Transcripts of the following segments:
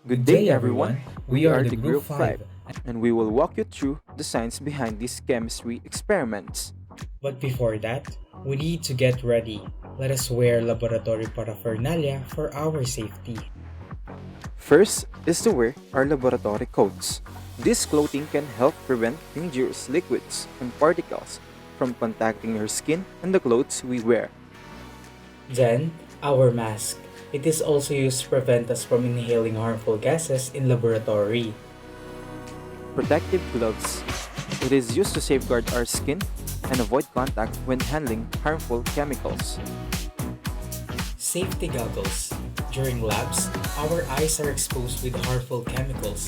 Good day, everyone. We are the Group 5, and we will walk you through the science behind these chemistry experiments. But before that, we need to get ready. Let us wear laboratory paraphernalia for our safety. First is to wear our laboratory coats. This clothing can help prevent dangerous liquids and particles from contacting your skin and the clothes we wear. Then, our mask. It is also used to prevent us from inhaling harmful gases in laboratory. Protective gloves. It is used to safeguard our skin and avoid contact when handling harmful chemicals. Safety goggles. During labs, our eyes are exposed with harmful chemicals.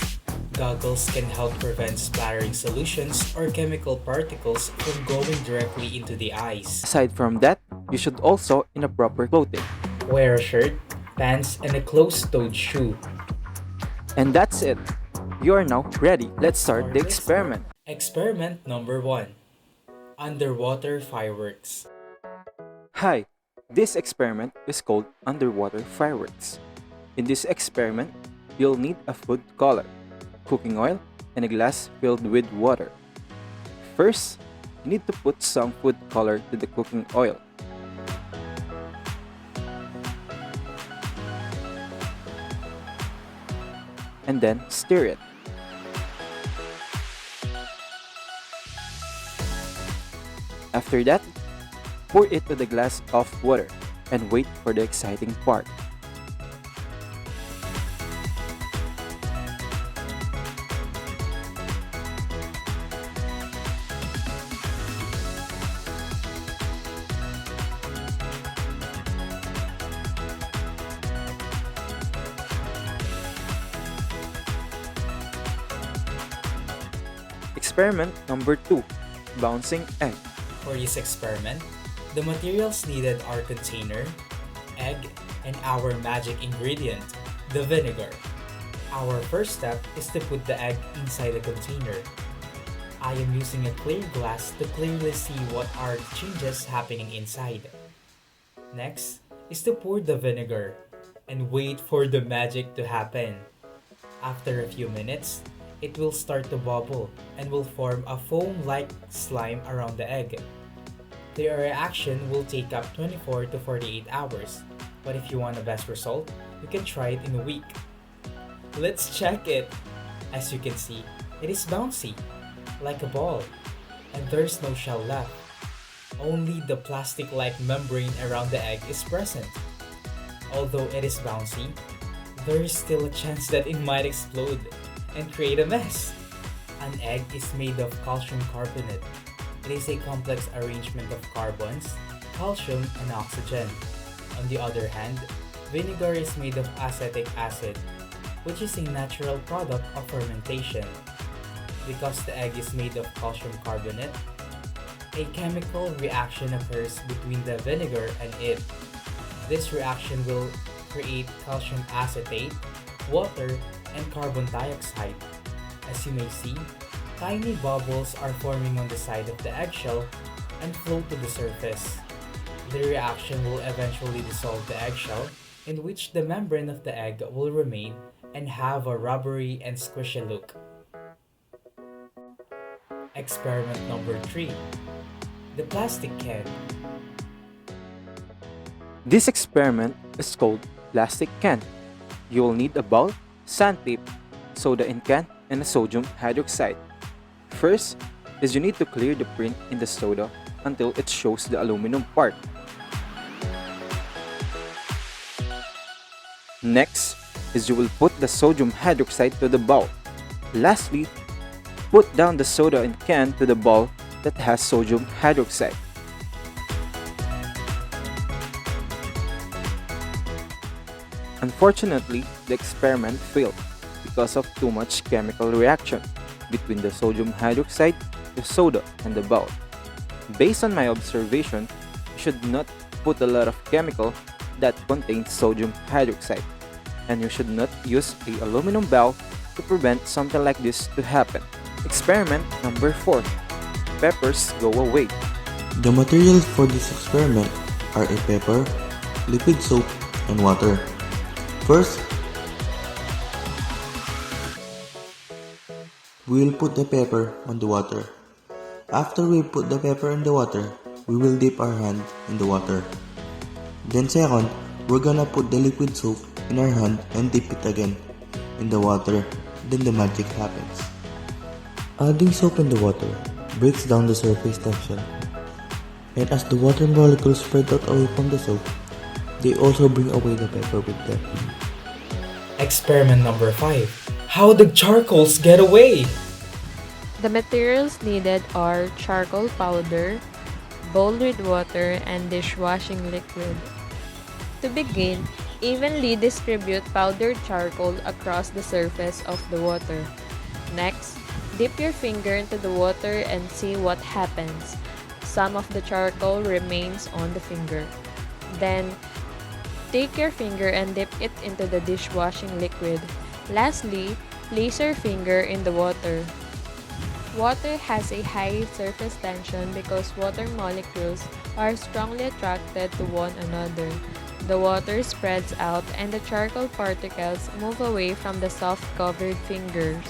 Goggles can help prevent splattering solutions or chemical particles from going directly into the eyes. Aside from that, you should also in a proper clothing. Wear a shirt, pants, and a closed-toed shoe. And that's it. You are now ready. Let's start the experiment. Experiment number 1. Underwater fireworks. Hi, this experiment is called underwater fireworks. In this experiment, you'll need a food color, cooking oil, and a glass filled with water. First, you need to put some food color to the cooking oil. And then stir it. After that, pour it to the glass of water and wait for the exciting part. Experiment number 2, bouncing egg. For this experiment, the materials needed are container, egg, and our magic ingredient, the vinegar. Our first step is to put the egg inside the container. I am using a clear glass to clearly see what are the changes happening inside. Next is to pour the vinegar and wait for the magic to happen. After a few minutes, it will start to bubble and will form a foam-like slime around the egg. The reaction will take up 24 to 48 hours, but if you want the best result, you can try it in a week. Let's check it! As you can see, it is bouncy, like a ball, and there's no shell left. Only the plastic-like membrane around the egg is present. Although it is bouncy, there is still a chance that it might explode and create a mess. An egg is made of calcium carbonate. It is a complex arrangement of carbons, calcium, and oxygen. On the other hand, vinegar is made of acetic acid, which is a natural product of fermentation. Because the egg is made of calcium carbonate, a chemical reaction occurs between the vinegar and it. This reaction will create calcium acetate, water, and carbon dioxide. As you may see, tiny bubbles are forming on the side of the eggshell and float to the surface. The reaction will eventually dissolve the eggshell, in which the membrane of the egg will remain and have a rubbery and squishy look. Experiment number 3. The plastic can. This experiment is called plastic can. You will need a bowl, sandpaper, soda in can, and a sodium hydroxide. First is you need to clear the print in the soda until it shows the aluminum part. Next is you will put the sodium hydroxide to the bowl. Lastly, put down the soda in can to the bowl that has sodium hydroxide. Unfortunately, the experiment failed because of too much chemical reaction between the sodium hydroxide, the soda, and the bowl. Based on my observation, you should not put a lot of chemical that contains sodium hydroxide, and you should not use a aluminum bowl to prevent something like this to happen. Experiment number 4. Peppers go away. The materials for this experiment are a pepper, liquid soap, and water. First, we will put the pepper on the water. After we put the pepper in the water, we will dip our hand in the water. Then second, we're gonna put the liquid soap in our hand and dip it again in the water. Then the magic happens. Adding soap in the water breaks down the surface tension. And as the water molecules spread out away from the soap, they also bring away the pepper with them. Experiment number 5. How the charcoals get away? The materials needed are charcoal powder, bowl with water, and dishwashing liquid. To begin, evenly distribute powdered charcoal across the surface of the water. Next, dip your finger into the water and see what happens. Some of the charcoal remains on the finger. Then, take your finger and dip it into the dishwashing liquid. Lastly, place your finger in the water. Water has a high surface tension because water molecules are strongly attracted to one another. The water spreads out and the charcoal particles move away from the soft-covered fingers,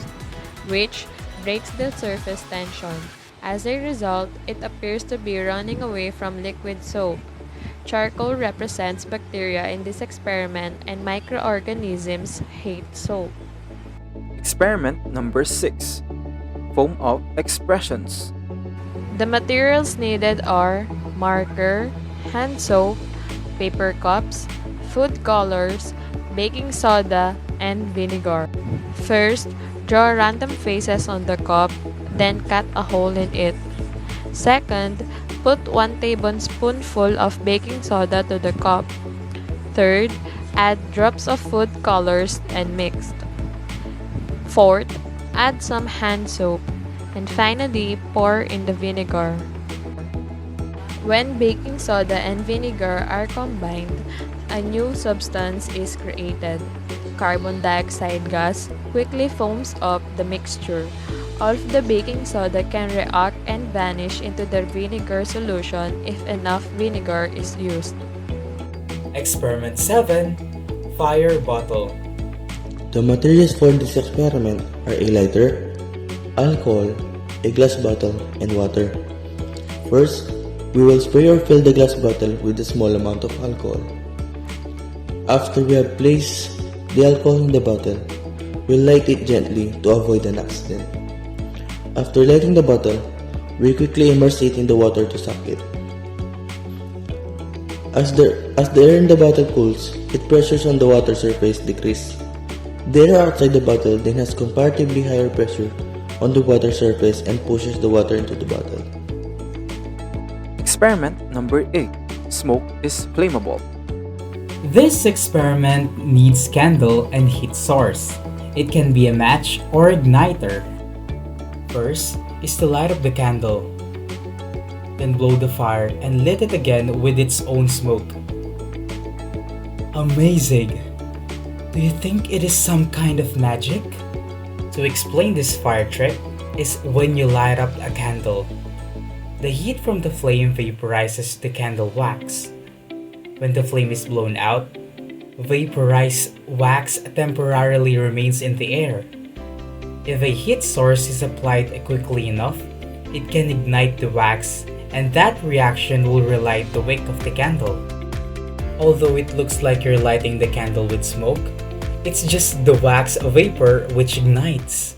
which breaks the surface tension. As a result, it appears to be running away from liquid soap. Charcoal represents bacteria in this experiment, and microorganisms hate soap. Experiment number 6. Foam of expressions. The materials needed are marker, hand soap, paper cups, food colors, baking soda, and vinegar. First, draw random faces on the cup, then cut a hole in it. Second, put 1 tablespoonful of baking soda to the cup. Third, add drops of food colors and mix. Fourth, add some hand soap. And finally, pour in the vinegar. When baking soda and vinegar are combined, a new substance is created. Carbon dioxide gas quickly foams up the mixture. All of the baking soda can react and vanish into the vinegar solution if enough vinegar is used. Experiment 7. Fire bottle. The materials for this experiment are a lighter, alcohol, a glass bottle, and water. First, we will spray or fill the glass bottle with a small amount of alcohol. After we have placed the alcohol in the bottle, we'll light it gently to avoid an accident. After lighting the bottle, we quickly immerse it in the water to suck it. As the air in the bottle cools, its pressures on the water surface decrease. The air outside the bottle then has comparatively higher pressure on the water surface and pushes the water into the bottle. Experiment number 8. Smoke is flammable. This experiment needs candle and heat source. It can be a match or igniter. First is to light up the candle, then blow the fire and lit it again with its own smoke. Amazing! Do you think it is some kind of magic? To explain this fire trick is when you light up a candle. The heat from the flame vaporizes the candle wax. When the flame is blown out, vaporized wax temporarily remains in the air. If a heat source is applied quickly enough, it can ignite the wax, and that reaction will relight the wick of the candle. Although it looks like you're lighting the candle with smoke, it's just the wax vapor which ignites.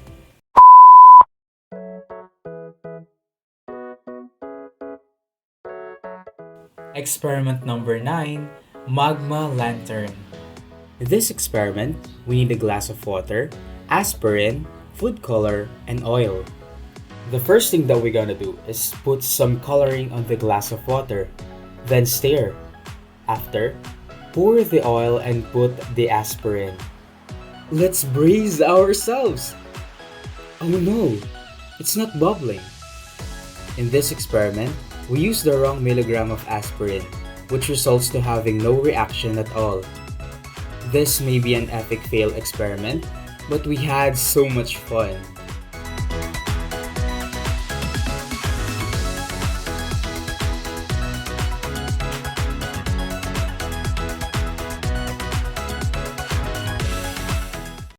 Experiment number 9. Magma Lantern. In this experiment, we need a glass of water, aspirin, food color, and oil. The first thing that we're gonna do is put some coloring on the glass of water, then stir. After, pour the oil and put the aspirin. Let's brace ourselves! Oh no, it's not bubbling. In this experiment, we used the wrong milligram of aspirin, which results to having no reaction at all. This may be an epic fail experiment, but we had so much fun.